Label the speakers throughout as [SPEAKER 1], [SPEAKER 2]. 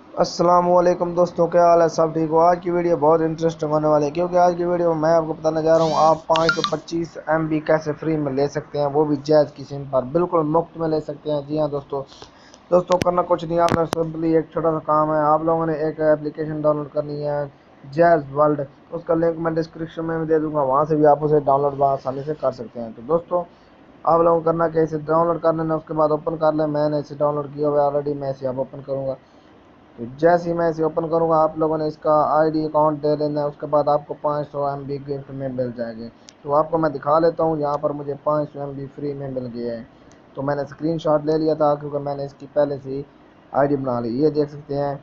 [SPEAKER 1] अस्सलामुअलैकुम दोस्तों, क्या हाल है? सब ठीक हो? आज की वीडियो बहुत इंटरेस्टिंग होने वाली है क्योंकि आज की वीडियो में मैं आपको बताने जा रहा हूँ आप 525 MB कैसे फ्री में ले सकते हैं, वो भी जायज़ की सिम पर बिल्कुल मुफ्त में ले सकते हैं। जी हाँ दोस्तों, करना कुछ नहीं, आपने सिंपली एक छोटा सा काम है। आप लोगों ने एक एप्लीकेशन डाउनलोड करनी है, जैज़ वर्ल्ड। उसका लिंक मैं डिस्क्रिप्शन में भी दे दूंगा, वहाँ से भी आप उसे डाउनलोड आसानी से कर सकते हैं। तो दोस्तों, आप लोगों को करना क्या, इसे डाउनलोड कर लेना, उसके बाद ओपन कर लें। मैंने इसे डाउनलोड किया हुआ है ऑलरेडी, मैं इसे अब ओपन करूँगा। तो जैसे ही मैं इसे ओपन करूँगा, आप लोगों ने इसका आईडी अकाउंट दे लेना है। उसके बाद आपको 500 MB गिफ्ट में मिल जाएगी। तो आपको मैं दिखा लेता हूँ, यहाँ पर मुझे 500 MB फ्री में मिल गया है। तो मैंने स्क्रीनशॉट ले लिया था क्योंकि मैंने इसकी पहले से ही आईडी बना ली। ये देख सकते हैं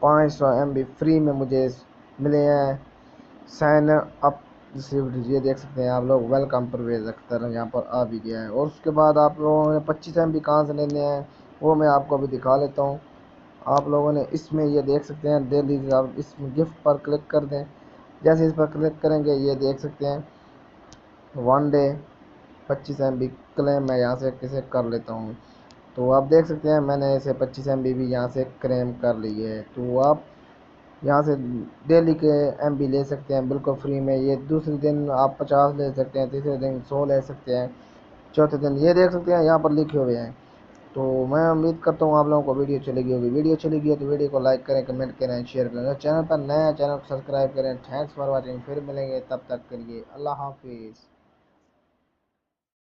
[SPEAKER 1] 500 MB फ्री में मुझे मिले हैं। साइन अप रिसीव्ड, ये देख सकते हैं आप लोग। वेलकम परवेज अख्तर यहाँ पर आ भी गया है। और उसके बाद आप लोगों ने 25 MB कहाँ से लेने हैं वो मैं आपको अभी दिखा लेता हूँ। आप लोगों ने इसमें ये देख सकते हैं दे लीजिए, आप इस गिफ्ट पर क्लिक कर दें। जैसे इस पर क्लिक करेंगे, ये देख सकते हैं 1 डे 25 MB क्लेम। मैं यहाँ से किसे कर लेता हूँ। तो आप देख सकते हैं मैंने इसे 25 MB भी यहाँ से क्लेम कर ली है। तो आप यहाँ से डेली के MB ले सकते हैं बिल्कुल फ्री में। ये दूसरे दिन आप 50 ले सकते हैं, तीसरे दिन 100 ले सकते हैं, चौथे दिन ये देख सकते हैं यहाँ पर लिखे हुए हैं। तो मैं उम्मीद करता हूँ आप लोगों को वीडियो चलेगी होगी। वीडियो चलेगी है तो वीडियो को लाइक करें, कमेंट करें, शेयर करें। चैनल पर नया चैनल को सब्सक्राइब करें। Thanks for watching. फिर मिलेंगे, तब तक के लिए अल्लाह हाफिज़।